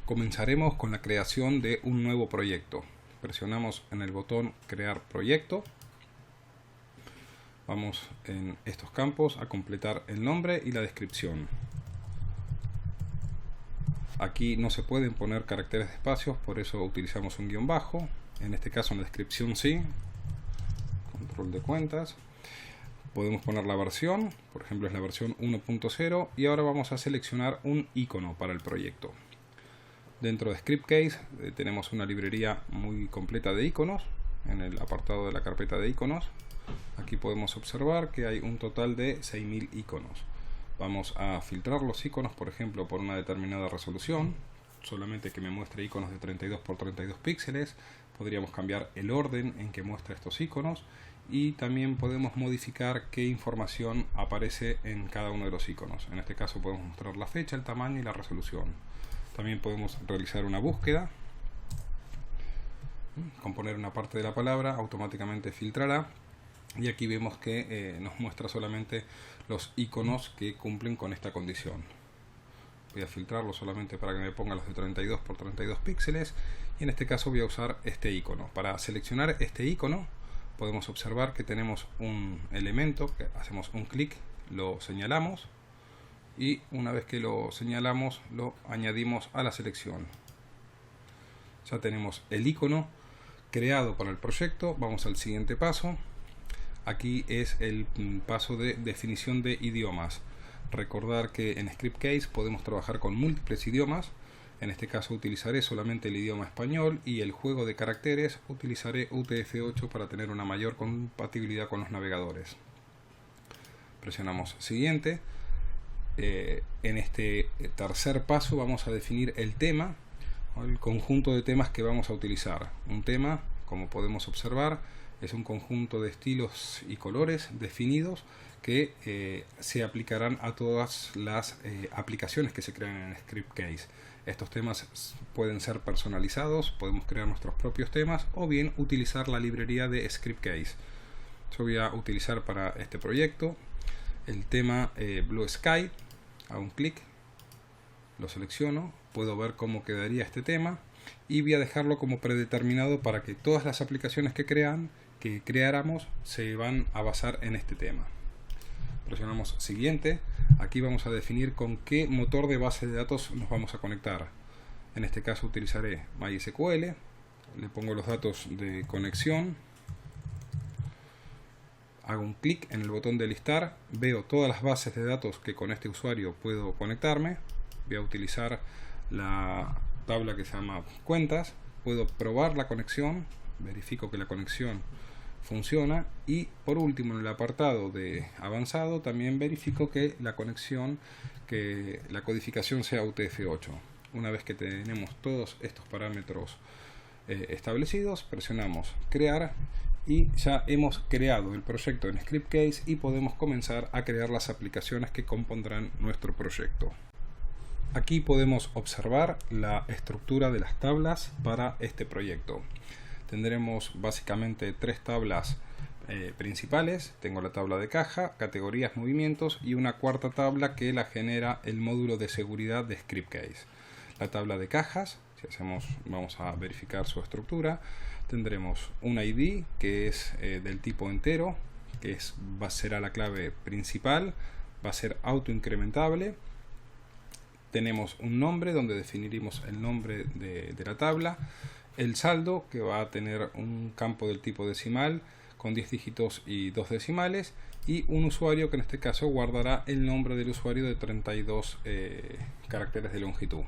Comenzaremos con la creación de un nuevo proyecto. Presionamos en el botón Crear proyecto. Vamos en estos campos a completar el nombre y la descripción. Aquí no se pueden poner caracteres de espacios, por eso utilizamos un guión bajo. En este caso en la descripción sí. Control de cuentas. Podemos poner la versión, por ejemplo es la versión 1.0, y ahora vamos a seleccionar un icono para el proyecto. Dentro de Scriptcase tenemos una librería muy completa de iconos. En el apartado de la carpeta de iconos, aquí podemos observar que hay un total de 6000 iconos. Vamos a filtrar los iconos, por ejemplo, por una determinada resolución, solamente que me muestre iconos de 32 por 32 píxeles. Podríamos cambiar el orden en que muestra estos iconos y también podemos modificar qué información aparece en cada uno de los iconos. En este caso podemos mostrar la fecha, el tamaño y la resolución. También podemos realizar una búsqueda. Con poner una parte de la palabra automáticamente filtrará, y aquí vemos que nos muestra solamente los iconos que cumplen con esta condición. Voy a filtrarlo solamente para que me ponga los de 32 por 32 píxeles, y en este caso voy a usar este icono. Para seleccionar este icono podemos observar que tenemos un elemento, que hacemos un clic, lo señalamos y una vez que lo señalamos lo añadimos a la selección. Ya tenemos el icono creado para el proyecto. Vamos al siguiente paso. Aquí es el paso de definición de idiomas. Recordar que en Scriptcase podemos trabajar con múltiples idiomas. En este caso utilizaré solamente el idioma español, y el juego de caracteres utilizaré UTF-8 para tener una mayor compatibilidad con los navegadores. Presionamos siguiente. En este tercer paso vamos a definir el tema, el conjunto de temas que vamos a utilizar. Un tema, como podemos observar, es un conjunto de estilos y colores definidos que se aplicarán a todas las aplicaciones que se crean en Scriptcase. Estos temas pueden ser personalizados, podemos crear nuestros propios temas o bien utilizar la librería de Scriptcase. Yo voy a utilizar para este proyecto el tema Blue Sky. Hago un clic, lo selecciono, puedo ver cómo quedaría este tema y voy a dejarlo como predeterminado para que todas las aplicaciones que creáramos se van a basar en este tema. Presionamos siguiente. Aquí vamos a definir con qué motor de base de datos nos vamos a conectar. En este caso utilizaré MySQL. Le pongo los datos de conexión. Hago un clic en el botón de listar, veo todas las bases de datos que con este usuario puedo conectarme. Voy a utilizar la tabla que se llama cuentas. Puedo probar la conexión, verifico que la conexión funciona, y por último en el apartado de avanzado también verifico que la conexión, que la codificación sea UTF-8. Una vez que tenemos todos estos parámetros establecidos, presionamos crear y ya hemos creado el proyecto en Scriptcase y podemos comenzar a crear las aplicaciones que compondrán nuestro proyecto. Aquí podemos observar la estructura de las tablas para este proyecto. Tendremos básicamente tres tablas principales. Tengo la tabla de caja, categorías, movimientos, y una cuarta tabla que la genera el módulo de seguridad de Scriptcase. La tabla de cajas, vamos a verificar su estructura. Tendremos un ID que es del tipo entero, que será la clave principal, va a ser autoincrementable. Tenemos un nombre donde definiremos el nombre de la tabla, el saldo, que va a tener un campo del tipo decimal con 10 dígitos y 2 decimales, y un usuario que en este caso guardará el nombre del usuario de 32 caracteres de longitud.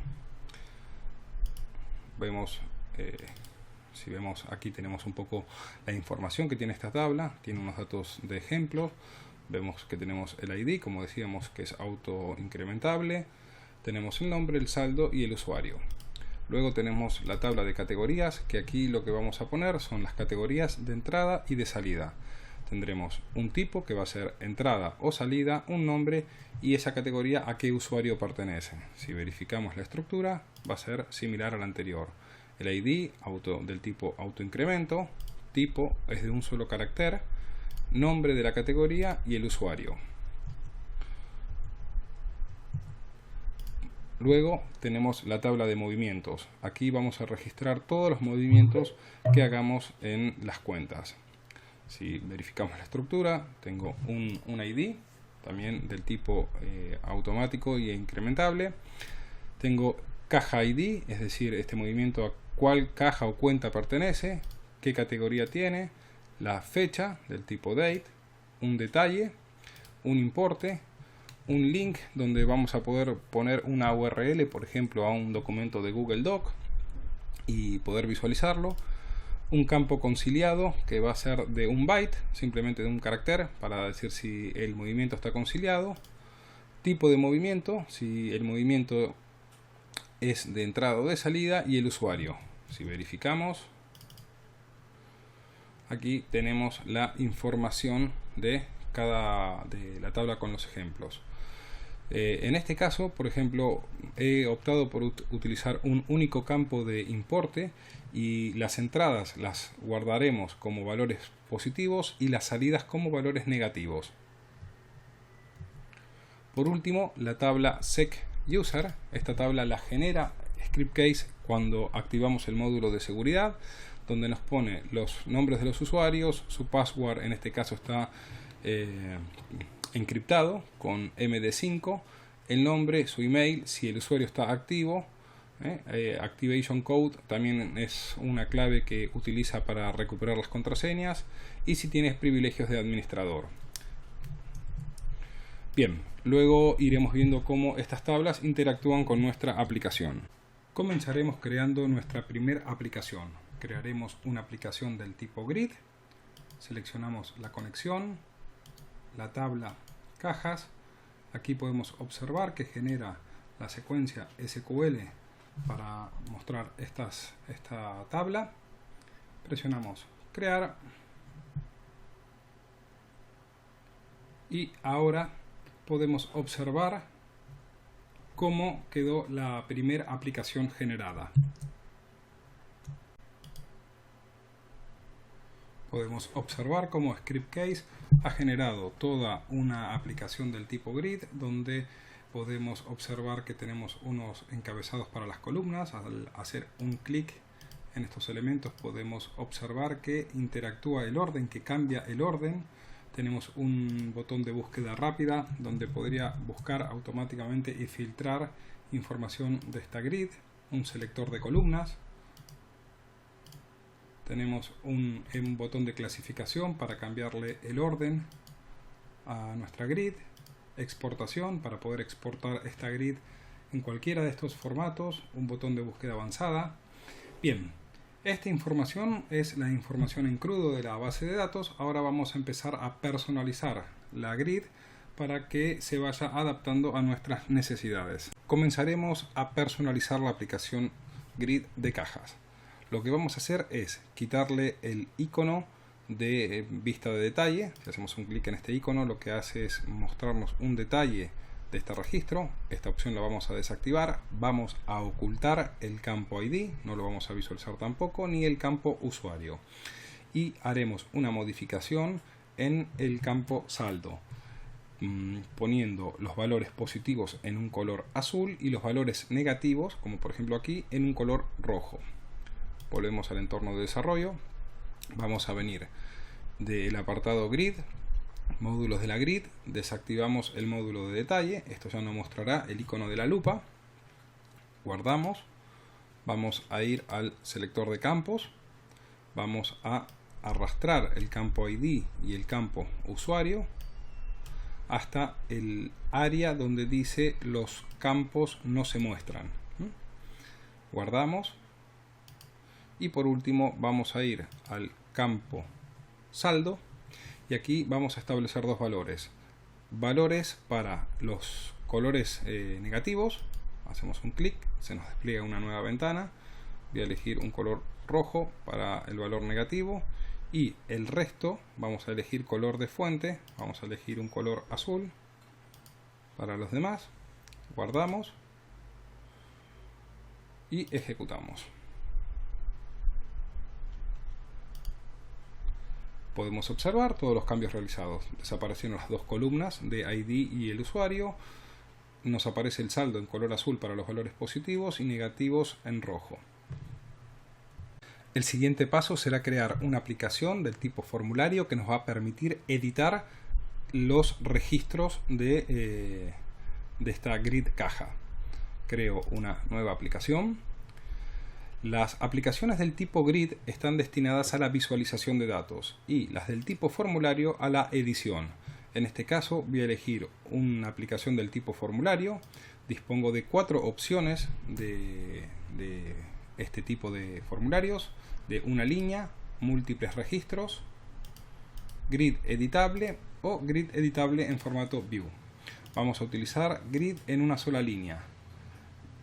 Si vemos aquí tenemos un poco la información que tiene esta tabla. Tiene unos datos de ejemplo. Vemos que tenemos el ID, como decíamos, que es autoincrementable. Tenemos el nombre, el saldo y el usuario. Luego tenemos la tabla de categorías, que aquí lo que vamos a poner son las categorías de entrada y de salida. Tendremos un tipo que va a ser entrada o salida, un nombre y esa categoría a qué usuario pertenece. Si verificamos la estructura va a ser similar a la anterior. El ID del tipo autoincremento, tipo es de un solo carácter, nombre de la categoría y el usuario. Luego tenemos la tabla de movimientos. Aquí vamos a registrar todos los movimientos que hagamos en las cuentas. Si verificamos la estructura, tengo un ID, también del tipo automático e incrementable. Tengo caja ID, es decir, este movimiento a cuál caja o cuenta pertenece, qué categoría tiene, la fecha del tipo date, un detalle, un importe, un link donde vamos a poder poner una URL, por ejemplo, a un documento de Google Doc y poder visualizarlo, un campo conciliado que va a ser de un byte, simplemente de un carácter para decir si el movimiento está conciliado, tipo de movimiento, si el movimiento es de entrada o de salida, y el usuario. Si verificamos, aquí tenemos la información de la tabla con los ejemplos. En este caso, por ejemplo, he optado por utilizar un único campo de importe y las entradas las guardaremos como valores positivos y las salidas como valores negativos. Por último, la tabla SecUser. Esta tabla la genera ScriptCase cuando activamos el módulo de seguridad, donde nos pone los nombres de los usuarios, su password en este caso está encriptado con MD5, el nombre, su email, si el usuario está activo. Activation Code también es una clave que utiliza para recuperar las contraseñas, y si tienes privilegios de administrador. Bien, luego iremos viendo cómo estas tablas interactúan con nuestra aplicación. Comenzaremos creando nuestra primera aplicación. Crearemos una aplicación del tipo grid, seleccionamos la conexión, la tabla cajas. Aquí podemos observar que genera la secuencia SQL para mostrar esta tabla. Presionamos crear y ahora podemos observar cómo quedó la primera aplicación generada. Podemos observar cómo ScriptCase ha generado toda una aplicación del tipo grid, donde podemos observar que tenemos unos encabezados para las columnas. Al hacer un clic en estos elementos podemos observar que interactúa el orden, que cambia el orden. Tenemos un botón de búsqueda rápida donde podría buscar automáticamente y filtrar información de esta grid, un selector de columnas. Tenemos un botón de clasificación para cambiarle el orden a nuestra grid, exportación para poder exportar esta grid en cualquiera de estos formatos, un botón de búsqueda avanzada. Bien, esta información es la información en crudo de la base de datos. Ahora vamos a empezar a personalizar la grid para que se vaya adaptando a nuestras necesidades. Comenzaremos a personalizar la aplicación grid de cajas. Lo que vamos a hacer es quitarle el icono de vista de detalle. Si hacemos un clic en este icono, lo que hace es mostrarnos un detalle de este registro. Esta opción la vamos a desactivar. Vamos a ocultar el campo ID, no lo vamos a visualizar tampoco, ni el campo usuario. Y haremos una modificación en el campo saldo, poniendo los valores positivos en un color azul y los valores negativos, como por ejemplo aquí, en un color rojo. Volvemos al entorno de desarrollo. Vamos a venir del apartado grid, módulos de la grid, desactivamos el módulo de detalle. Esto ya nos mostrará el icono de la lupa. Guardamos. Vamos a ir al selector de campos. Vamos a arrastrar el campo ID y el campo usuario hasta el área donde dice los campos no se muestran. Guardamos. Y por último vamos a ir al campo saldo y aquí vamos a establecer dos valores. Valores para los colores negativos. Hacemos un clic, se nos despliega una nueva ventana. Voy a elegir un color rojo para el valor negativo y el resto vamos a elegir color de fuente. Vamos a elegir un color azul para los demás. Guardamos y ejecutamos. Podemos observar todos los cambios realizados. Desaparecieron las dos columnas de ID y el usuario. nos aparece el saldo en color azul para los valores positivos y negativos en rojo. El siguiente paso será crear una aplicación del tipo formulario que nos va a permitir editar los registros de esta grid caja. Creo una nueva aplicación. Las aplicaciones del tipo grid están destinadas a la visualización de datos y las del tipo formulario a la edición. En este caso voy a elegir una aplicación del tipo formulario. Dispongo de 4 opciones de este tipo de formularios: de una línea, múltiples registros, grid editable o grid editable en formato view. Vamos a utilizar grid en una sola línea.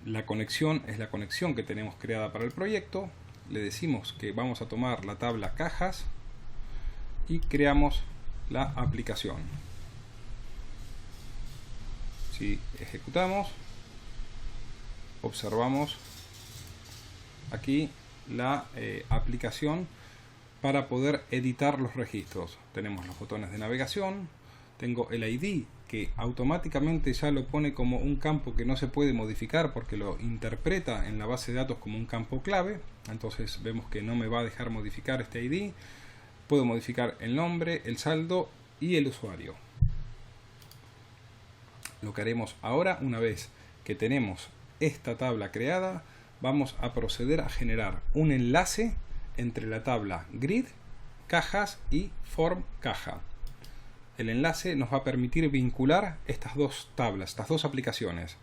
La conexión es la conexión que tenemos creada para el proyecto. Le decimos que vamos a tomar la tabla cajas y creamos la aplicación. Si ejecutamos, observamos aquí la aplicación para poder editar los registros. Tenemos los botones de navegación, tengo el ID que automáticamente ya lo pone como un campo que no se puede modificar porque lo interpreta en la base de datos como un campo clave. Entonces vemos que no me va a dejar modificar este ID. Puedo modificar el nombre, el saldo y el usuario. Lo que haremos ahora, una vez que tenemos esta tabla creada, vamos a proceder a generar un enlace entre la tabla grid, cajas y form caja. El enlace nos va a permitir vincular estas dos tablas, estas dos aplicaciones.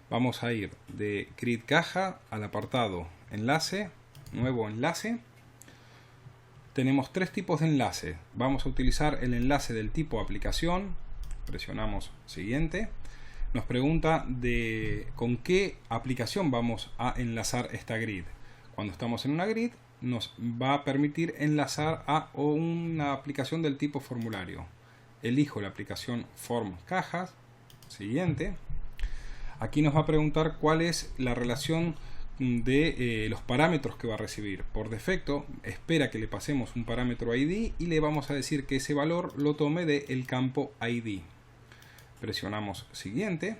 Vamos a ir de grid caja al apartado enlace, nuevo enlace. Tenemos 3 tipos de enlace. Vamos a utilizar el enlace del tipo aplicación. Presionamos siguiente. Nos pregunta con qué aplicación vamos a enlazar esta grid. Cuando estamos en una grid, nos va a permitir enlazar a una aplicación del tipo formulario. Elijo la aplicación form cajas. Siguiente. Aquí nos va a preguntar cuál es la relación de los parámetros que va a recibir. Por defecto espera que le pasemos un parámetro ID y le vamos a decir que ese valor lo tome del campo ID. Presionamos siguiente.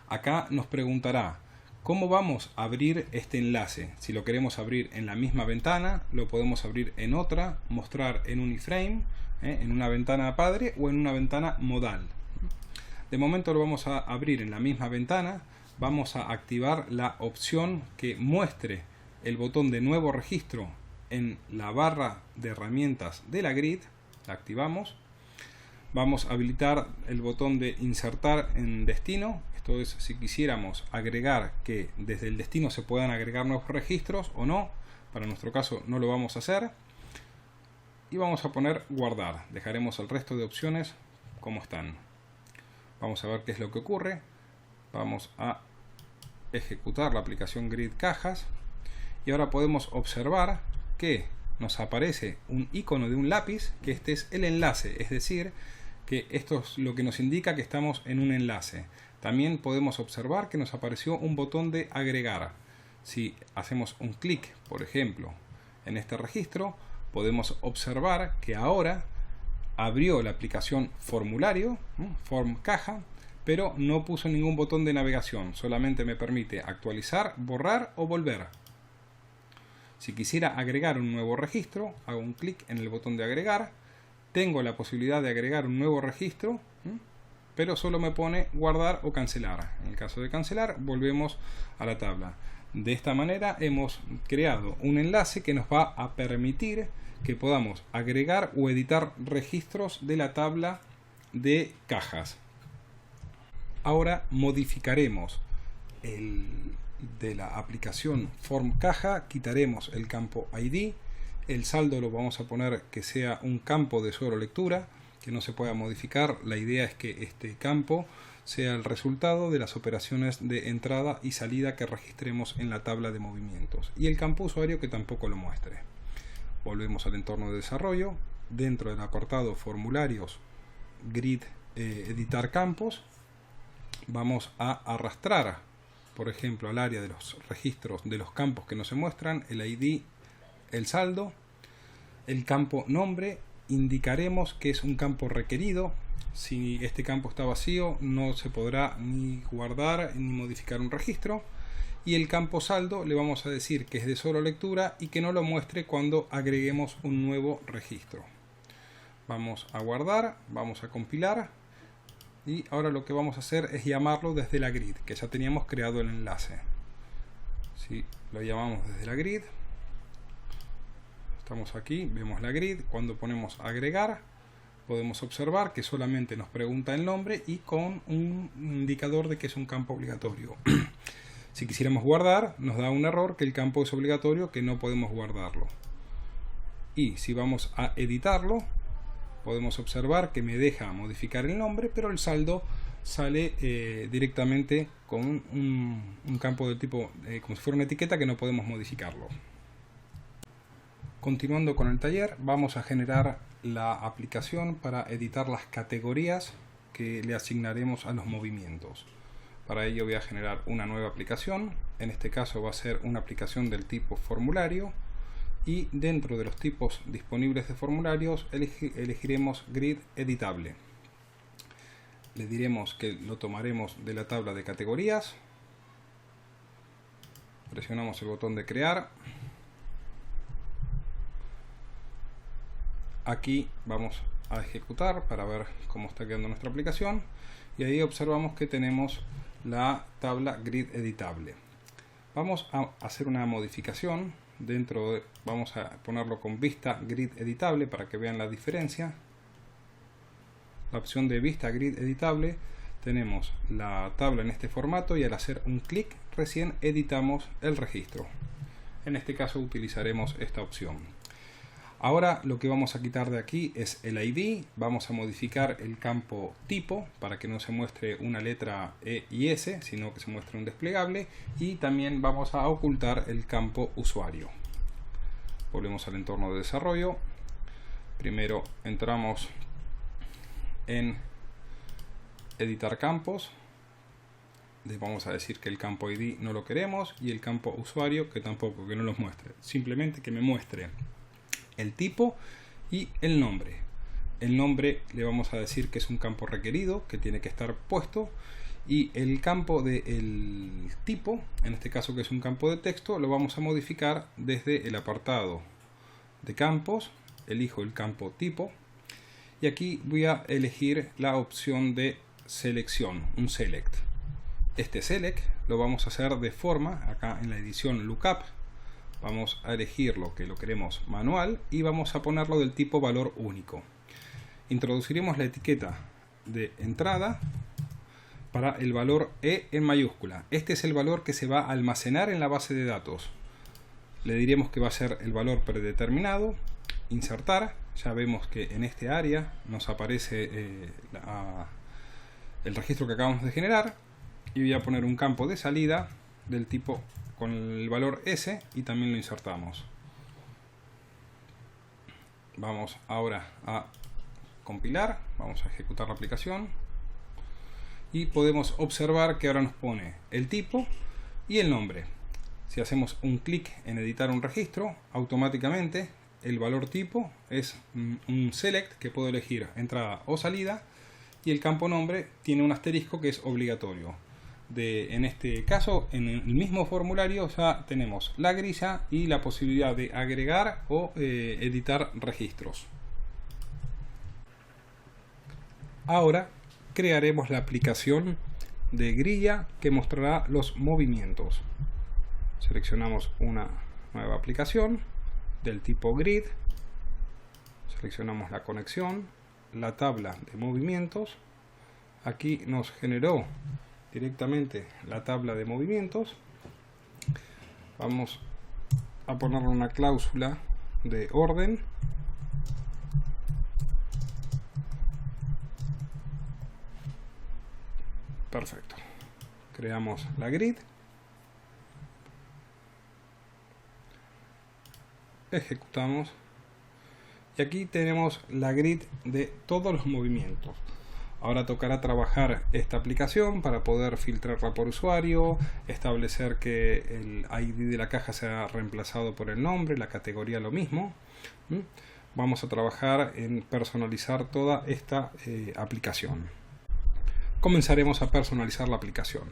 Acá nos preguntará cómo vamos a abrir este enlace. Si lo queremos abrir en la misma ventana, lo podemos abrir en otra, mostrar en un iframe, en una ventana padre o en una ventana modal. De momento lo vamos a abrir en la misma ventana. Vamos a activar la opción que muestre el botón de nuevo registro en la barra de herramientas de la grid. La activamos. Vamos a habilitar el botón de insertar en destino. Esto es si quisiéramos agregar que desde el destino se puedan agregar nuevos registros o no. Para nuestro caso no lo vamos a hacer. Y vamos a poner guardar. Dejaremos el resto de opciones como están. Vamos a ver qué es lo que ocurre. Vamos a ejecutar la aplicación grid cajas. Y ahora podemos observar que nos aparece un icono de un lápiz, que este es el enlace. Es decir, que esto es lo que nos indica que estamos en un enlace. También podemos observar que nos apareció un botón de agregar. Si hacemos un clic, por ejemplo, en este registro, podemos observar que ahora abrió la aplicación formulario, form caja, pero no puso ningún botón de navegación. Solamente me permite actualizar, borrar o volver. Si quisiera agregar un nuevo registro, hago un clic en el botón de agregar. Tengo la posibilidad de agregar un nuevo registro, pero solo me pone guardar o cancelar. En el caso de cancelar, volvemos a la tabla. De esta manera hemos creado un enlace que nos va a permitir que podamos agregar o editar registros de la tabla de cajas. Ahora modificaremos de la aplicación form caja, quitaremos el campo ID. El saldo lo vamos a poner que sea un campo de solo lectura, que no se pueda modificar. La idea es que este campo sea el resultado de las operaciones de entrada y salida que registremos en la tabla de movimientos. Y el campo usuario que tampoco lo muestre. Volvemos al entorno de desarrollo. Dentro del apartado formularios, grid, editar campos. Vamos a arrastrar, por ejemplo, al área de los registros de los campos que no se muestran, el ID, el saldo, el campo nombre indicaremos que es un campo requerido. Si este campo está vacío, no se podrá ni guardar ni modificar un registro. Y el campo saldo le vamos a decir que es de solo lectura y que no lo muestre cuando agreguemos un nuevo registro. Vamos a guardar, vamos a compilar y ahora lo que vamos a hacer es llamarlo desde la grid, que ya teníamos creado el enlace. Si lo llamamos desde la grid, estamos aquí, vemos la grid. Cuando ponemos agregar, podemos observar que solamente nos pregunta el nombre y con un indicador de que es un campo obligatorio. Si quisiéramos guardar, nos da un error que el campo es obligatorio, que no podemos guardarlo. Y si vamos a editarlo, podemos observar que me deja modificar el nombre, pero el saldo sale directamente con un campo de tipo, como si fuera una etiqueta, que no podemos modificarlo. Continuando con el taller, vamos a generar la aplicación para editar las categorías que le asignaremos a los movimientos. Para ello voy a generar una nueva aplicación. En este caso va a ser una aplicación del tipo formulario. Y dentro de los tipos disponibles de formularios elegiremos grid editable. Le diremos que lo tomaremos de la tabla de categorías. Presionamos el botón de crear. Aquí vamos a ejecutar para ver cómo está quedando nuestra aplicación. Y ahí observamos que tenemos la tabla grid editable. Vamos a hacer una modificación. Vamos a ponerlo con vista grid editable para que vean la diferencia. La opción de vista grid editable, tenemos la tabla en este formato y al hacer un clic recién editamos el registro. En este caso utilizaremos esta opción. Ahora lo que vamos a quitar de aquí es el ID. Vamos a modificar el campo tipo para que no se muestre una letra E y S, sino que se muestre un desplegable. Y también vamos a ocultar el campo usuario. Volvemos al entorno de desarrollo. Primero entramos en editar campos. Le vamos a decir que el campo ID no lo queremos y el campo usuario que tampoco, que no los muestre. Simplemente que me muestre el tipo y el nombre. El nombre le vamos a decir que es un campo requerido, que tiene que estar puesto, y el campo del tipo, en este caso que es un campo de texto, lo vamos a modificar desde el apartado de campos. Elijo el campo tipo y aquí voy a elegir la opción de selección, un select. Este select lo vamos a hacer de forma, acá en la edición lookup, vamos a elegir lo que lo queremos manual y vamos a ponerlo del tipo valor único. Introduciremos la etiqueta de entrada para el valor E en mayúscula. Este es el valor que se va a almacenar en la base de datos. Le diremos que va a ser el valor predeterminado. Insertar. Ya vemos que en este área nos aparece el registro que acabamos de generar. Y voy a poner un campo de salida del tipo con el valor S y también lo insertamos. Vamos ahora a compilar, vamos a ejecutar la aplicación y podemos observar que ahora nos pone el tipo y el nombre. Si hacemos un clic en editar un registro, automáticamente el valor tipo es un select que puedo elegir entrada o salida y el campo nombre tiene un asterisco que es obligatorio. En este caso, en el mismo formulario ya tenemos la grilla y la posibilidad de agregar o editar registros. Ahora crearemos la aplicación de grilla que mostrará los movimientos. Seleccionamos una nueva aplicación del tipo grid. Seleccionamos la conexión, la tabla de movimientos. Aquí nos generó directamente la tabla de movimientos. Vamos a ponerle una cláusula de orden. Perfecto. Creamos la grid. Ejecutamos. Y aquí tenemos la grid de todos los movimientos. Ahora tocará trabajar esta aplicación para poder filtrarla por usuario, establecer que el ID de la caja sea reemplazado por el nombre, la categoría lo mismo. vamos a trabajar en personalizar toda esta aplicación. Comenzaremos a personalizar la aplicación.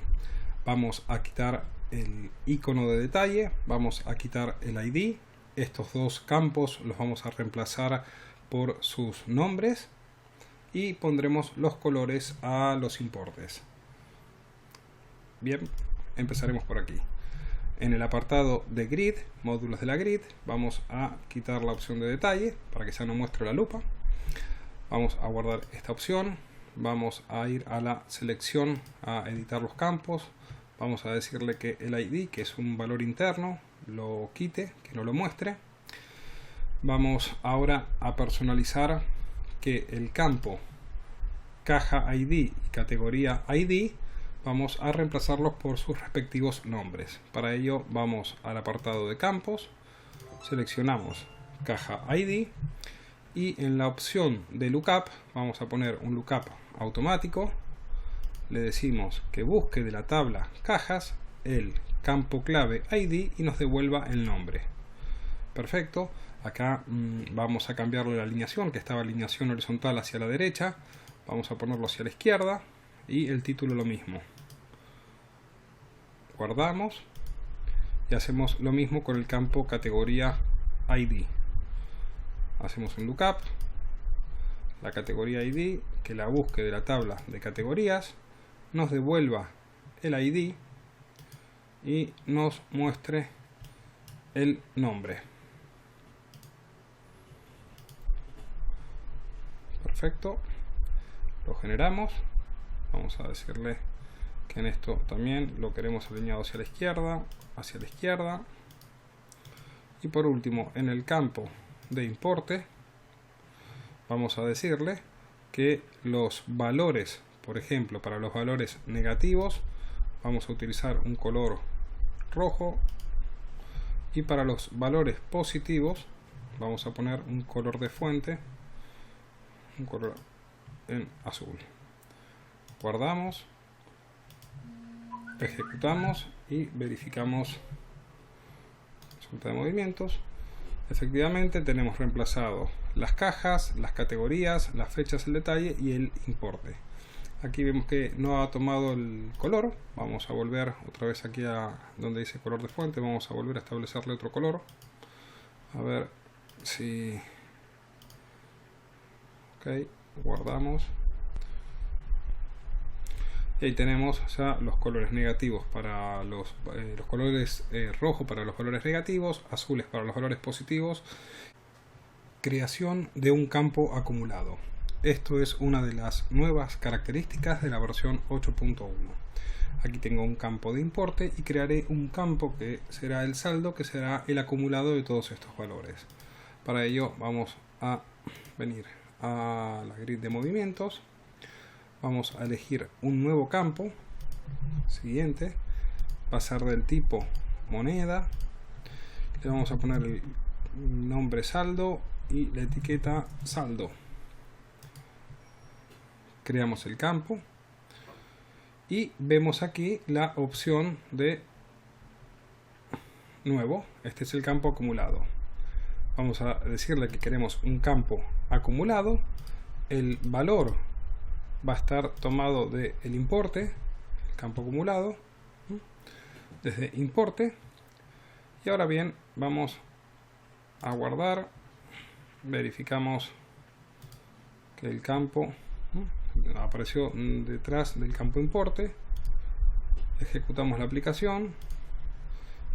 Vamos a quitar el icono de detalle, vamos a quitar el ID. Estos dos campos los vamos a reemplazar por sus nombres y pondremos los colores a los importes. Bien, empezaremos por aquí. En el apartado de grid, módulos de la grid, vamos a quitar la opción de detalle para que ya no muestre la lupa. Vamos a guardar esta opción. Vamos a ir a la selección, a editar los campos. Vamos a decirle que el ID, que es un valor interno, lo quite, que no lo muestre. Vamos ahora a personalizar que el campo caja ID y categoría ID vamos a reemplazarlos por sus respectivos nombres. Para ello vamos al apartado de campos, seleccionamos caja ID y en la opción de lookup vamos a poner un lookup automático. Le decimos que busque de la tabla cajas el campo clave ID y nos devuelva el nombre. Perfecto. Acá vamos a cambiarle la alineación, que estaba alineación horizontal hacia la derecha. Vamos a ponerlo hacia la izquierda y el título lo mismo. Guardamos y hacemos lo mismo con el campo categoría ID. Hacemos un lookup, la categoría ID, que la busque de la tabla de categorías, nos devuelva el ID y nos muestre el nombre. Perfecto, lo generamos. Vamos a decirle que en esto también lo queremos alineado hacia la izquierda, y por último en el campo de importe vamos a decirle que los valores, por ejemplo para los valores negativos vamos a utilizar un color rojo y para los valores positivos vamos a poner un color de fuente, un color en azul. Guardamos, ejecutamos y verificamos resulta de movimientos. Efectivamente tenemos reemplazado las cajas, las categorías, las fechas, el detalle y el importe. Aquí vemos que no ha tomado el color. Vamos a volver otra vez aquí a donde dice color de fuente. Vamos a volver a establecerle otro color. A ver si... Ok, guardamos. Y ahí tenemos ya los colores negativos para los colores rojo para los valores negativos, azules para los valores positivos. Creación de un campo acumulado. Esto es una de las nuevas características de la versión 8.1. Aquí tengo un campo de importe y crearé un campo que será el saldo, que será el acumulado de todos estos valores. Para ello vamos a venir a la grid de movimientos. Vamos a elegir un nuevo campo. Siguiente. Va a ser del tipo moneda. Le vamos a poner el nombre saldo y la etiqueta saldo. Creamos el campo y vemos aquí la opción de nuevo. Este es el campo acumulado. Vamos a decirle que queremos un campo acumulado. El valor va a estar tomado del importe, el campo acumulado, desde importe. Y ahora bien, vamos a guardar, verificamos que el campo apareció detrás del campo importe, ejecutamos la aplicación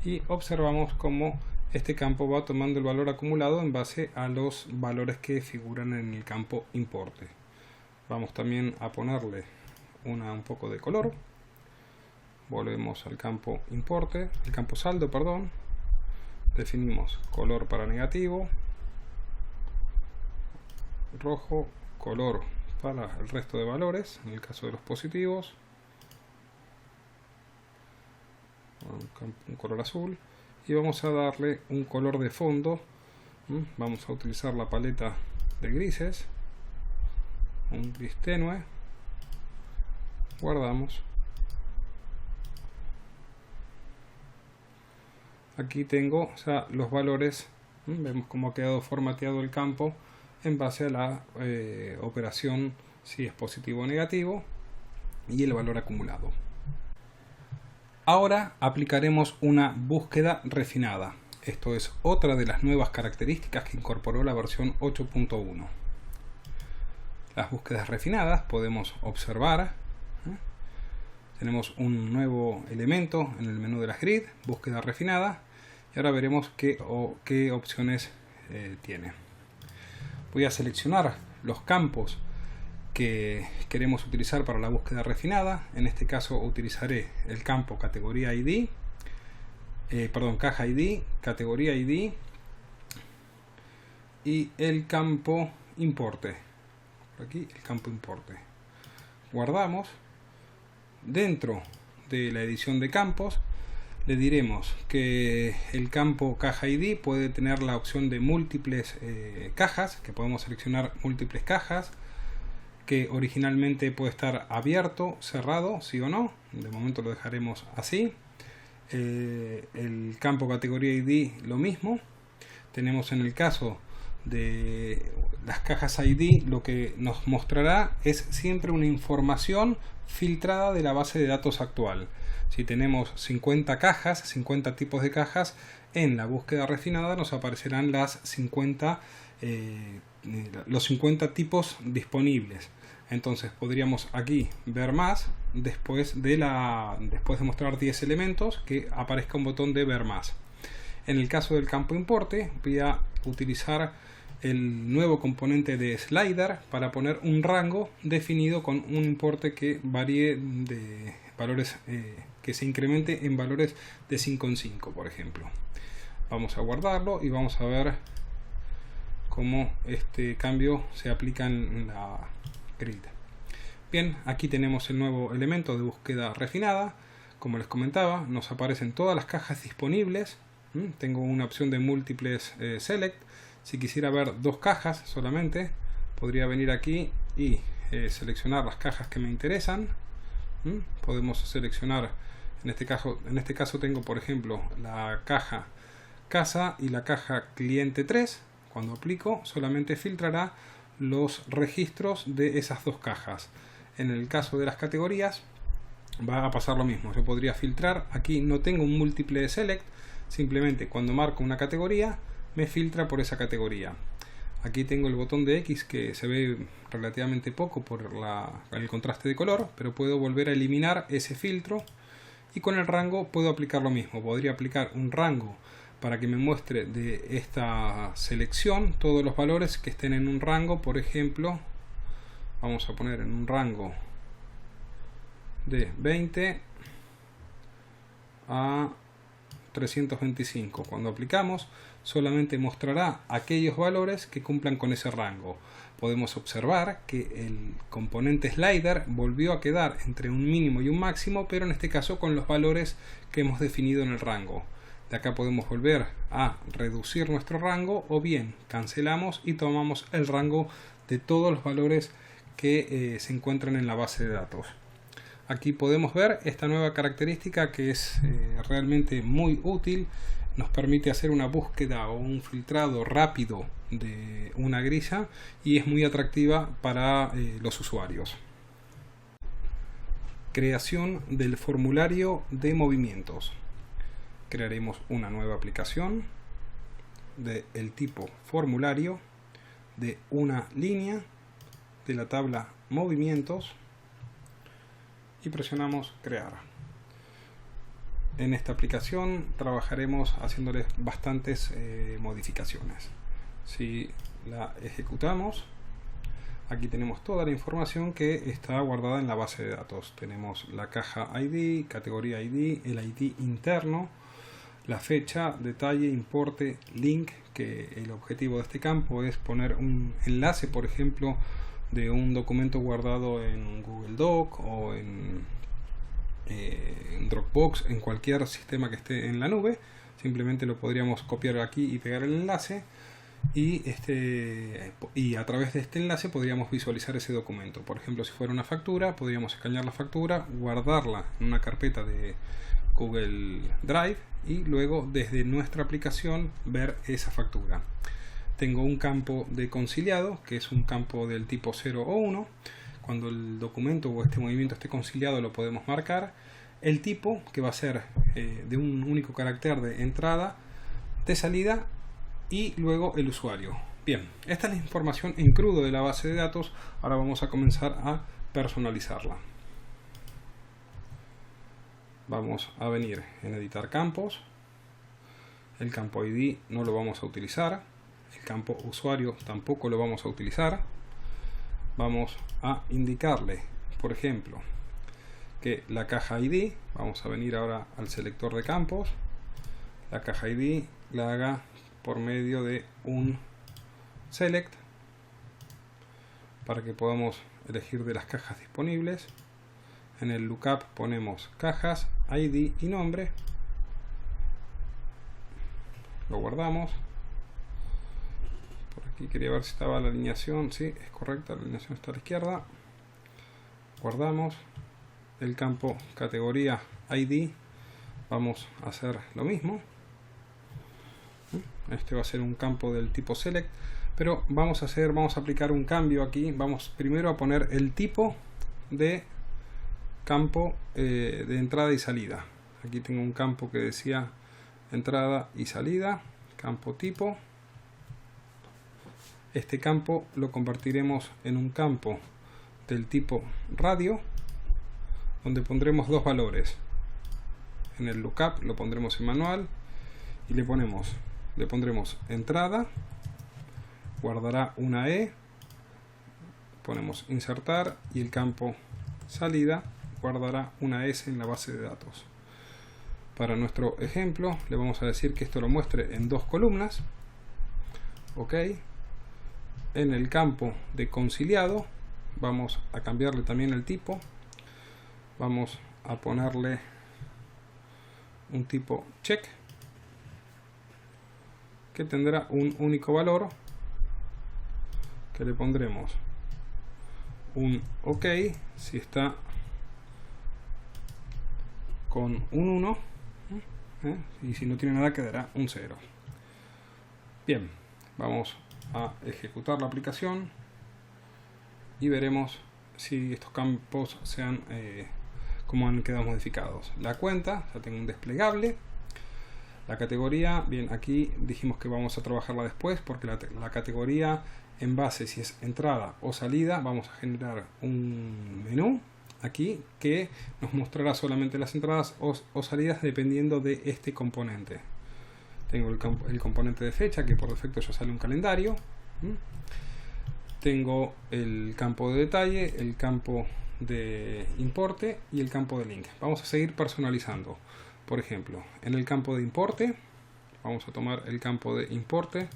y observamos cómo este campo va tomando el valor acumulado en base a los valores que figuran en el campo importe. Vamos también a ponerle un poco de color. Volvemos al campo importe, el campo saldo, perdón. Definimos color para negativo, rojo, color para el resto de valores, en el caso de los positivos, un color azul, y vamos a darle un color de fondo. Vamos a utilizar la paleta de grises, un gris tenue, guardamos. Aquí tengo los valores Vemos cómo ha quedado formateado el campo en base a la operación, si es positivo o negativo, y el valor acumulado. Ahora aplicaremos una búsqueda refinada. Esto es otra de las nuevas características que incorporó la versión 8.1. Las búsquedas refinadas podemos observar. Tenemos un nuevo elemento en el menú de las grid, búsqueda refinada, y ahora veremos qué opciones tiene. Voy a seleccionar los campos que queremos utilizar para la búsqueda refinada. En este caso utilizaré el campo categoría ID, caja ID, categoría ID y el campo importe. Por aquí el campo importe. Guardamos. Dentro de la edición de campos le diremos que el campo caja ID puede tener la opción de múltiples cajas, que podemos seleccionar múltiples cajas, que originalmente puede estar abierto, cerrado, sí o no. De momento lo dejaremos así. El campo categoría ID lo mismo. Tenemos en el caso de las cajas ID, lo que nos mostrará es siempre una información filtrada de la base de datos actual. Si tenemos 50 cajas, 50 tipos de cajas, en la búsqueda refinada nos aparecerán los 50 tipos disponibles. Entonces podríamos aquí ver más después de mostrar 10 elementos, que aparezca un botón de ver más. En el caso del campo importe voy a utilizar el nuevo componente de slider para poner un rango definido con un importe que varíe de valores, que se incremente en valores de 5 en 5, por ejemplo. Vamos a guardarlo y vamos a ver cómo este cambio se aplica en la grid. Bien, aquí tenemos el nuevo elemento de búsqueda refinada. Como les comentaba, nos aparecen todas las cajas disponibles. Tengo una opción de múltiples select. Si quisiera ver dos cajas solamente, podría venir aquí y seleccionar las cajas que me interesan. Podemos seleccionar, en este caso tengo por ejemplo la caja casa y la caja cliente 3. Cuando aplico, solamente filtrará los registros de esas dos cajas. En el caso de las categorías va a pasar lo mismo. Yo podría filtrar, aquí no tengo un múltiple select, simplemente cuando marco una categoría me filtra por esa categoría. Aquí tengo el botón de X que se ve relativamente poco por el contraste de color, pero puedo volver a eliminar ese filtro, y con el rango puedo aplicar lo mismo. Podría aplicar un rango para que me muestre de esta selección todos los valores que estén en un rango. Por ejemplo, vamos a poner en un rango de 20 a 325. Cuando aplicamos, solamente mostrará aquellos valores que cumplan con ese rango. Podemos observar que el componente slider volvió a quedar entre un mínimo y un máximo, pero en este caso con los valores que hemos definido en el rango. De acá podemos volver a reducir nuestro rango, o bien cancelamos y tomamos el rango de todos los valores que se encuentran en la base de datos. Aquí podemos ver esta nueva característica que es realmente muy útil. Nos permite hacer una búsqueda o un filtrado rápido de una grilla y es muy atractiva para los usuarios. Creación del formulario de movimientos. Crearemos una nueva aplicación del tipo formulario de una línea de la tabla movimientos y presionamos crear. En esta aplicación trabajaremos haciéndoles bastantes modificaciones. Si la ejecutamos, aquí tenemos toda la información que está guardada en la base de datos. Tenemos la caja ID, categoría ID, el ID interno, la fecha, detalle, importe, link, que el objetivo de este campo es poner un enlace, por ejemplo, de un documento guardado en Google Doc o en Dropbox, en cualquier sistema que esté en la nube. Simplemente lo podríamos copiar aquí y pegar el enlace, y a través de este enlace podríamos visualizar ese documento. Por ejemplo, si fuera una factura, podríamos escanear la factura, guardarla en una carpeta de Google Drive y luego desde nuestra aplicación ver esa factura. Tengo un campo de conciliado, que es un campo del tipo 0 o 1. Cuando el documento o este movimiento esté conciliado lo podemos marcar. El tipo, que va a ser de un único carácter de entrada, de salida y luego el usuario. Bien, esta es la información en crudo de la base de datos. Ahora vamos a comenzar a personalizarla. Vamos a venir en editar campos. El campo ID no lo vamos a utilizar. El campo usuario tampoco lo vamos a utilizar. Vamos a indicarle, por ejemplo, que la caja ID, vamos a venir ahora al selector de campos, la caja ID la haga por medio de un select para que podamos elegir de las cajas disponibles. En el lookup ponemos cajas, ID y nombre, lo guardamos. Por aquí quería ver si estaba la alineación, sí, es correcta, la alineación está a la izquierda. Guardamos. El campo categoría ID vamos a hacer lo mismo. Este va a ser un campo del tipo select, pero vamos a aplicar un cambio aquí. Vamos primero a poner el tipo de campo de entrada y salida. Aquí tengo un campo que decía entrada y salida, campo tipo. Este campo lo convertiremos en un campo del tipo radio, donde pondremos dos valores. En el lookup lo pondremos en manual y le pondremos entrada, guardará una E, ponemos insertar y el campo salida guardará una S en la base de datos. Para nuestro ejemplo le vamos a decir que esto lo muestre en dos columnas. Ok. En el campo de conciliado vamos a cambiarle también el tipo. Vamos a ponerle un tipo check, que tendrá un único valor, que le pondremos un OK si está con un 1, y si no tiene nada quedará un 0. Bien, vamos a ejecutar la aplicación y veremos si estos campos cómo han quedado modificados. La cuenta, ya tengo un desplegable. La categoría, bien, aquí dijimos que vamos a trabajarla después, porque la categoría, en base si es entrada o salida, vamos a generar un menú aquí que nos mostrará solamente las entradas o salidas dependiendo de este componente. Tengo el componente de fecha, que por defecto ya sale un calendario. Tengo el campo de detalle, el campo de importe y el campo de link. Vamos a seguir personalizando. Por ejemplo, en el campo de importe, vamos a tomar el campo de importe.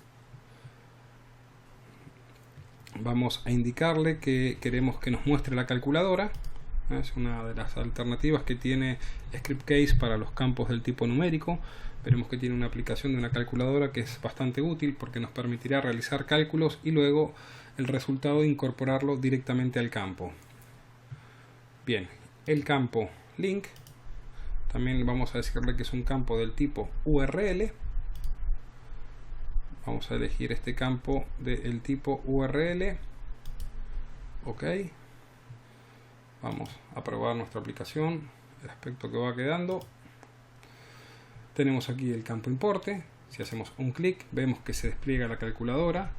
Vamos a indicarle que queremos que nos muestre la calculadora. Es una de las alternativas que tiene Scriptcase para los campos del tipo numérico. Veremos que tiene una aplicación de una calculadora que es bastante útil porque nos permitirá realizar cálculos y luego el resultado incorporarlo directamente al campo. Bien, el campo link también vamos a decirle que es un campo del tipo URL. Vamos a elegir este campo del tipo URL. Ok. Vamos a probar nuestra aplicación, el aspecto que va quedando. Tenemos aquí el campo importe. Si hacemos un clic vemos que se despliega la calculadora.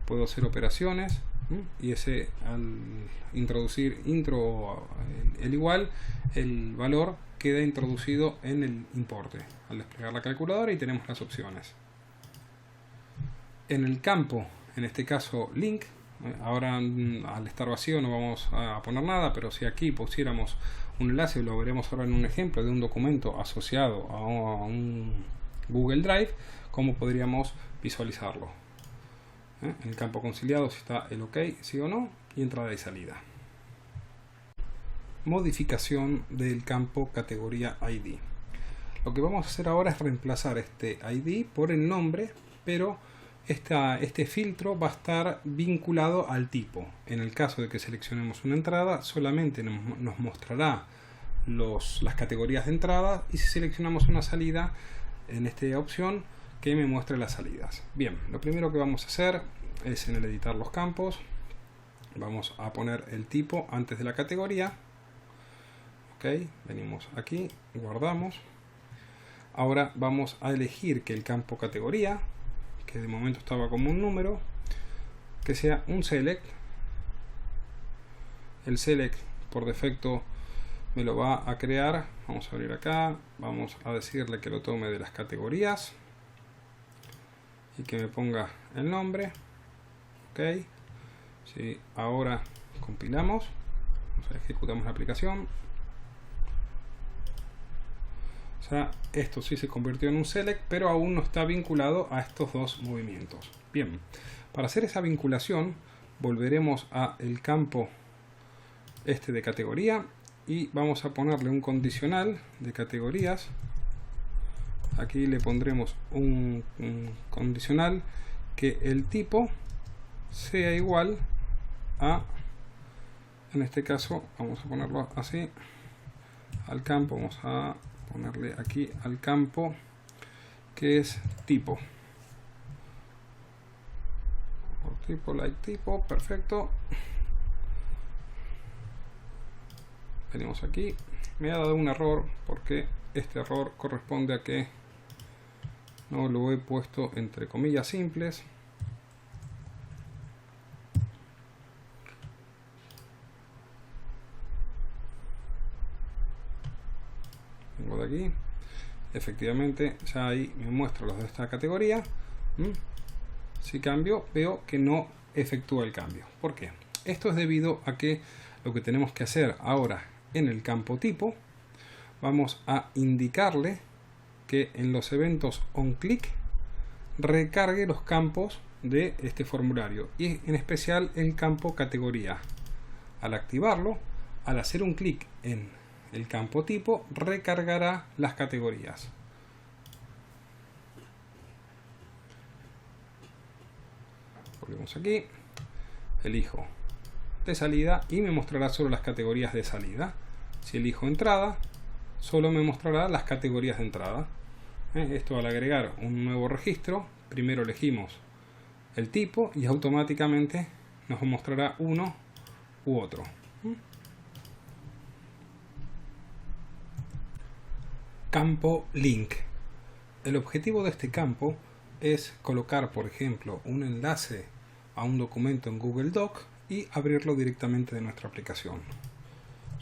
Puedo hacer operaciones y al introducir el igual, el valor queda introducido en el importe al desplegar la calculadora y tenemos las opciones. En el campo, en este caso link, ahora al estar vacío no vamos a poner nada, pero si aquí pusiéramos un enlace, lo veremos ahora en un ejemplo de un documento asociado a un Google Drive, cómo podríamos visualizarlo. En el campo conciliado si está el OK, sí o no, y entrada y salida. Modificación del campo categoría ID. Lo que vamos a hacer ahora es reemplazar este ID por el nombre, pero este filtro va a estar vinculado al tipo. En el caso de que seleccionemos una entrada, solamente nos mostrará las categorías de entrada, y si seleccionamos una salida en esta opción, que me muestre las salidas. Bien, lo primero que vamos a hacer es, en el editar los campos, vamos a poner el tipo antes de la categoría. Ok, venimos aquí, guardamos. Ahora vamos a elegir que el campo categoría, que de momento estaba como un número, que sea un select. El select por defecto me lo va a crear. Vamos a abrir acá, vamos a decirle que lo tome de las categorías y que me ponga el nombre. Ok, si ahora compilamos, ejecutamos la aplicación. O sea, esto sí se convirtió en un select, pero aún no está vinculado a estos dos movimientos. Bien, para hacer esa vinculación volveremos a el campo de categoría y vamos a ponerle un condicional de categorías. Aquí le pondremos un condicional que el tipo sea igual a, en este caso vamos a ponerlo así, al campo, vamos a ponerle aquí al campo que es tipo. Tipo, like tipo, perfecto. Venimos aquí, me ha dado un error porque este error corresponde a que no lo he puesto entre comillas simples. Vengo de aquí, efectivamente ya ahí me muestra los de esta categoría. Si cambio, veo que no efectúa el cambio. ¿Por qué? Esto es debido a que lo que tenemos que hacer ahora en el campo tipo, vamos a indicarle que en los eventos onClick recargue los campos de este formulario, y en especial el campo categoría. Al activarlo, al hacer un clic en el campo tipo, recargará las categorías. Volvemos aquí, elijo de salida y me mostrará solo las categorías de salida. Si elijo entrada, solo me mostrará las categorías de entrada. Esto, al agregar un nuevo registro, primero elegimos el tipo y automáticamente nos mostrará uno u otro. Campo link. El objetivo de este campo es colocar, por ejemplo, un enlace a un documento en Google Doc y abrirlo directamente de nuestra aplicación.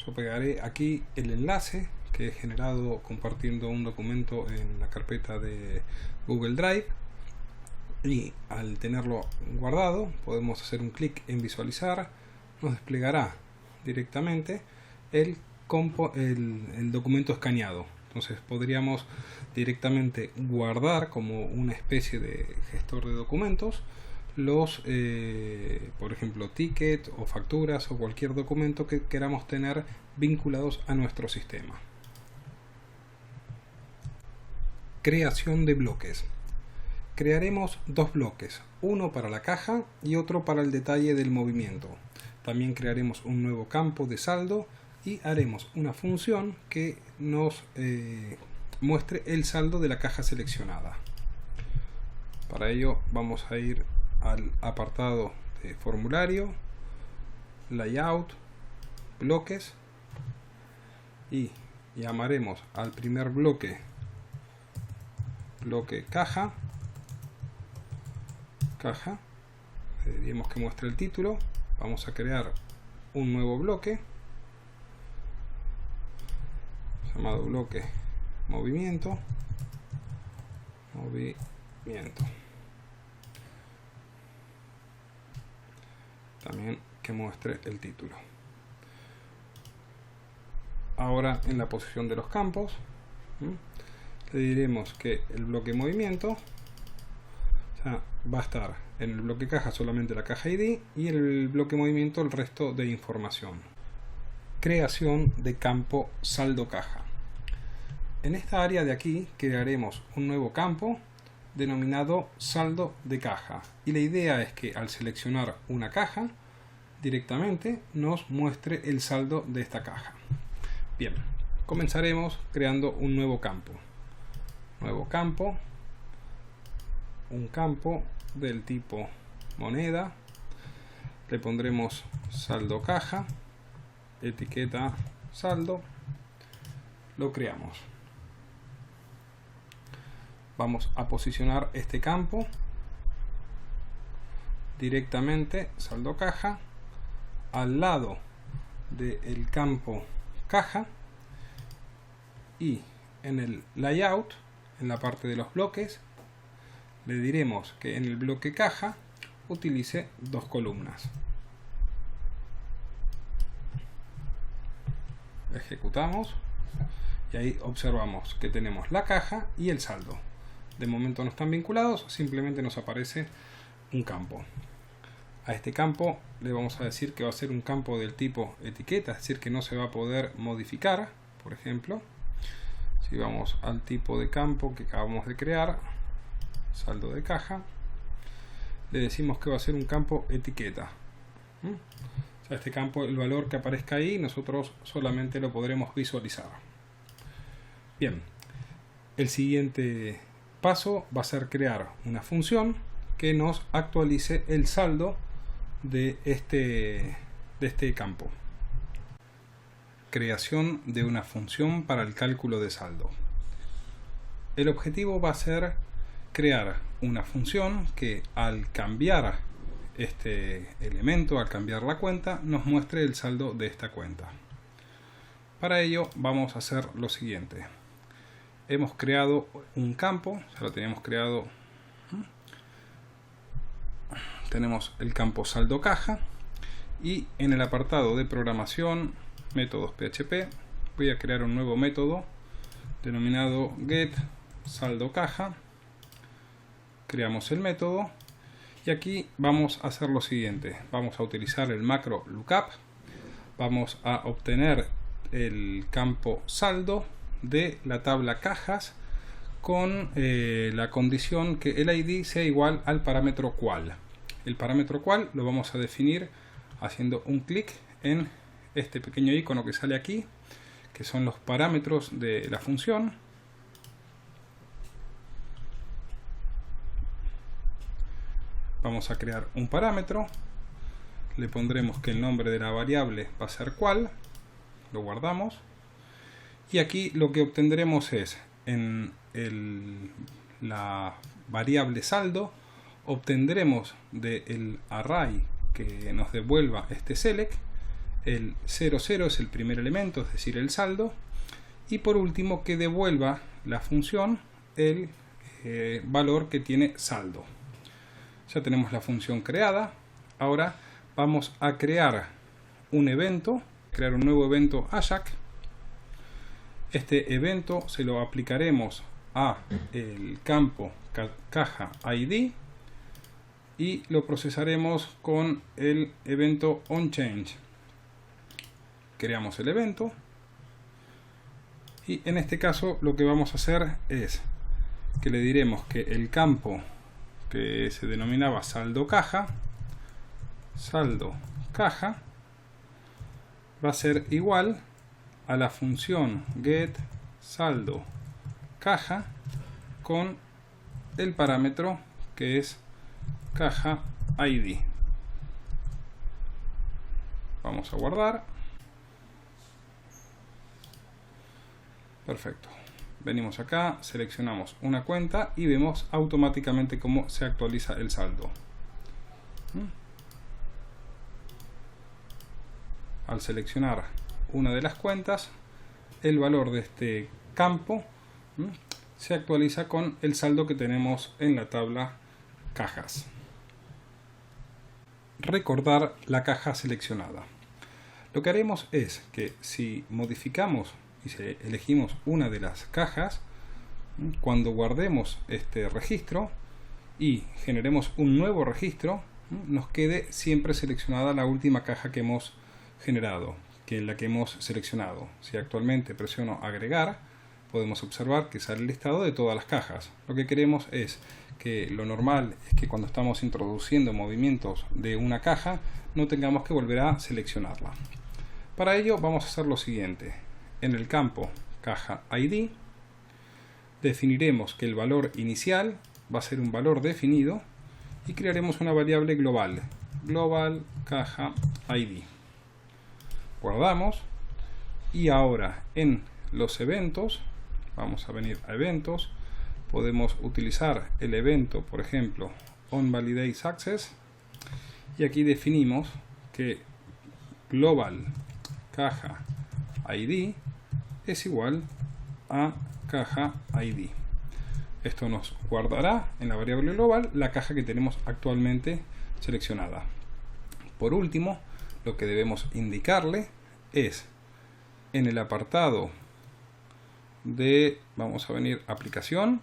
Yo pegaré aquí el enlace que he generado compartiendo un documento en la carpeta de Google Drive, y al tenerlo guardado podemos hacer un clic en visualizar. Nos desplegará directamente el documento escaneado. Entonces podríamos directamente guardar como una especie de gestor de documentos los, por ejemplo, tickets o facturas o cualquier documento que queramos tener vinculados a nuestro sistema. Creación de bloques. Crearemos dos bloques, uno para la caja y otro para el detalle del movimiento. También crearemos un nuevo campo de saldo y haremos una función que nos muestre el saldo de la caja seleccionada. Para ello vamos a ir al apartado de formulario, layout, bloques, y llamaremos al primer bloque caja. Diremos que muestre el título. Vamos a crear un nuevo bloque llamado bloque movimiento. También que muestre el título. Ahora, en la posición de los campos, le diremos que el bloque movimiento, o sea, va a estar en el bloque caja solamente la caja ID, y en el bloque movimiento el resto de información. Creación de campo saldo caja. En esta área de aquí crearemos un nuevo campo denominado saldo de caja, y la idea es que al seleccionar una caja directamente nos muestre el saldo de esta caja. Bien, comenzaremos creando un nuevo campo. Un campo del tipo moneda. Le pondremos saldo caja, etiqueta saldo. Lo creamos. Vamos a posicionar este campo directamente, saldo caja, al lado del campo caja, y en el layout, en la parte de los bloques, le diremos que en el bloque caja utilice 2 columnas. Ejecutamos y ahí observamos que tenemos la caja y el saldo. De momento no están vinculados, simplemente nos aparece un campo. A este campo le vamos a decir que va a ser un campo del tipo etiqueta, es decir, que no se va a poder modificar. Por ejemplo, si vamos al tipo de campo que acabamos de crear, saldo de caja, le decimos que va a ser un campo etiqueta. O sea, este campo, el valor que aparezca ahí, nosotros solamente lo podremos visualizar. Bien, el siguiente paso va a ser crear una función que nos actualice el saldo de este campo. Creación de una función para el cálculo de saldo. El objetivo va a ser crear una función que al cambiar este elemento, al cambiar la cuenta, nos muestre el saldo de esta cuenta. Para ello vamos a hacer lo siguiente. Hemos creado un campo, ya lo teníamos creado. Tenemos el campo saldo caja y en el apartado de programación, métodos PHP, voy a crear un nuevo método denominado get saldo caja. Creamos el método y aquí vamos a hacer lo siguiente. Vamos a utilizar el macro lookup. Vamos a obtener el campo saldo de la tabla cajas con la condición que el ID sea igual al parámetro cual. El parámetro cual lo vamos a definir haciendo un clic en este pequeño icono que sale aquí, que son los parámetros de la función. Vamos a crear un parámetro, le pondremos que el nombre de la variable va a ser cual, lo guardamos, y aquí lo que obtendremos es en la variable saldo, obtendremos del array que nos devuelva este select, el 00 es el primer elemento, es decir, el saldo, y por último que devuelva la función el valor que tiene saldo. Ya tenemos la función creada. Ahora vamos a crear un evento, crear un nuevo evento Ajax. Este evento se lo aplicaremos a el campo caja ID y lo procesaremos con el evento onChange. Creamos el evento y en este caso lo que vamos a hacer es que le diremos que el campo que se denominaba saldo caja va a ser igual a la función get saldo caja con el parámetro que es caja ID. Vamos a guardar. Perfecto. Venimos acá, seleccionamos una cuenta y vemos automáticamente cómo se actualiza el saldo. Al seleccionar una de las cuentas, el valor de este campo se actualiza con el saldo que tenemos en la tabla cajas. Recordar la caja seleccionada. Lo que haremos es que si modificamos y si elegimos una de las cajas, cuando guardemos este registro y generemos un nuevo registro, nos quede siempre seleccionada la última caja que hemos generado, que es la que hemos seleccionado. Si actualmente presiono agregar, podemos observar que sale el listado de todas las cajas. Lo que queremos es que lo normal es que cuando estamos introduciendo movimientos de una caja no tengamos que volver a seleccionarla. Para ello vamos a hacer lo siguiente. en el campo caja ID definiremos que el valor inicial va a ser un valor definido y crearemos una variable global, global caja ID. Guardamos y ahora en los eventos, vamos a venir a eventos, podemos utilizar el evento, por ejemplo, onValidateSuccess, y aquí definimos que global caja ID es igual a caja ID. Esto nos guardará en la variable global la caja que tenemos actualmente seleccionada. Por último, lo que debemos indicarle es en el apartado de, vamos a venir a aplicación,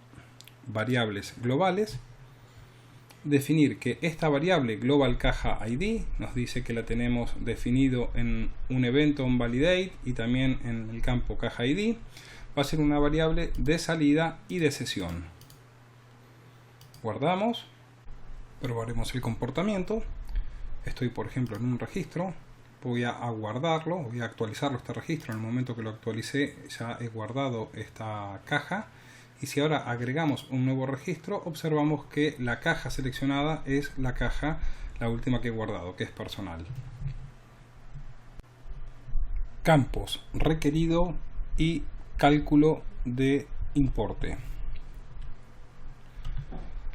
variables globales, definir que esta variable global caja ID nos dice que la tenemos definido en un evento onValidate y también en el campo caja ID. Va a ser una variable de salida y de sesión. Guardamos, probaremos el comportamiento. Estoy, por ejemplo, en un registro, voy a guardarlo, voy a actualizarlo este registro. En el momento que lo actualicé ya he guardado esta caja. Y si ahora agregamos un nuevo registro, observamos que la caja seleccionada es la caja, la última que he guardado, que es personal. Campos requerido y cálculo de importe.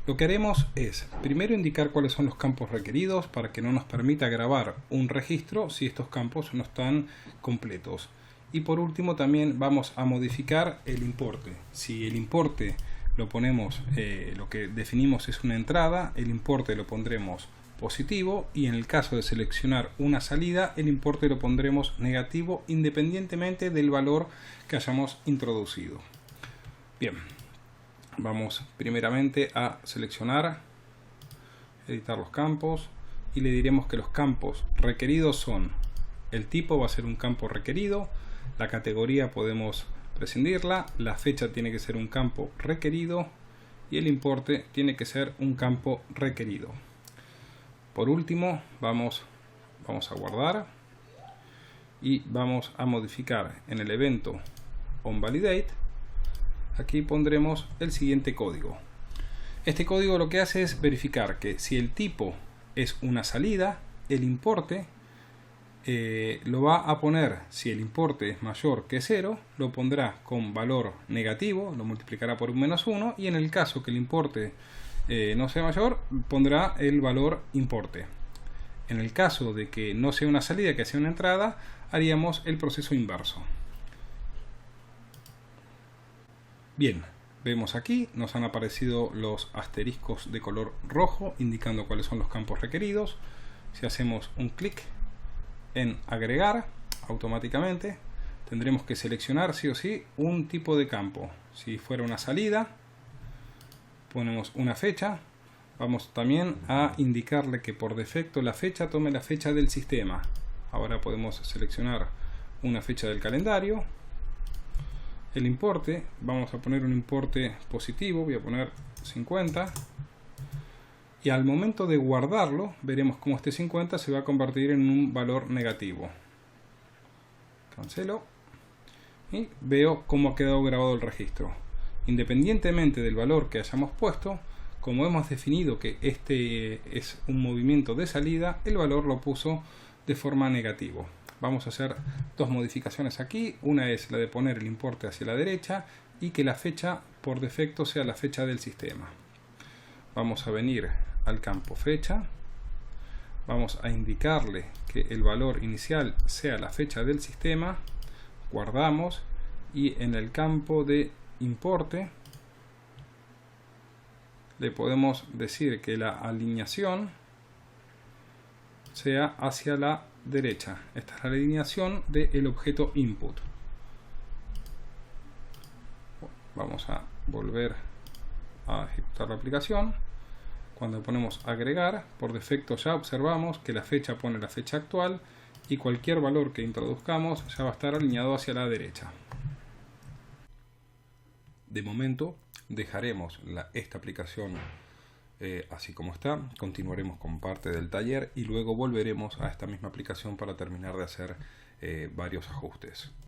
Lo que haremos es primero indicar cuáles son los campos requeridos para que no nos permita grabar un registro si estos campos no están completos. Y por último también vamos a modificar el importe. Si el importe lo ponemos, lo que definimos es una entrada, el importe lo pondremos positivo, y en el caso de seleccionar una salida, el importe lo pondremos negativo independientemente del valor que hayamos introducido. Bien, vamos primeramente a seleccionar, editar los campos, y le diremos que los campos requeridos son: el tipo va a ser un campo requerido, la categoría podemos prescindirla, la fecha tiene que ser un campo requerido y el importe tiene que ser un campo requerido. Por último, vamos a guardar y vamos a modificar en el evento onValidate. Aquí pondremos el siguiente código. Este código lo que hace es verificar que si el tipo es una salida, el importe lo va a poner, si el importe es mayor que 0, lo pondrá con valor negativo, lo multiplicará por un -1, y en el caso que el importe no sea mayor, pondrá el valor importe. En el caso de que no sea una salida, que sea una entrada, haríamos el proceso inverso. Bien, vemos aquí, nos han aparecido los asteriscos de color rojo indicando cuáles son los campos requeridos. Si hacemos un clic en agregar, automáticamente tendremos que seleccionar sí o sí un tipo de campo. Si fuera una salida, ponemos una fecha. Vamos también a indicarle que por defecto la fecha tome la fecha del sistema. Ahora podemos seleccionar una fecha del calendario. El importe, vamos a poner un importe positivo, voy a poner 50. Y al momento de guardarlo, veremos cómo este 50 se va a convertir en un valor negativo. Cancelo. Y veo cómo ha quedado grabado el registro. Independientemente del valor que hayamos puesto, como hemos definido que este es un movimiento de salida, el valor lo puso de forma negativa. Vamos a hacer dos modificaciones aquí. Una es la de poner el importe hacia la derecha y que la fecha por defecto sea la fecha del sistema. Vamos a venir al campo fecha. Vamos a indicarle que el valor inicial sea la fecha del sistema. Guardamos y en el campo de importe le podemos decir que la alineación sea hacia la derecha. Esta es la alineación del objeto input. Vamos a volver a ejecutar la aplicación. Cuando ponemos agregar, por defecto ya observamos que la fecha pone la fecha actual y cualquier valor que introduzcamos ya va a estar alineado hacia la derecha. De momento dejaremos esta aplicación así como está, continuaremos con parte del taller y luego volveremos a esta misma aplicación para terminar de hacer varios ajustes.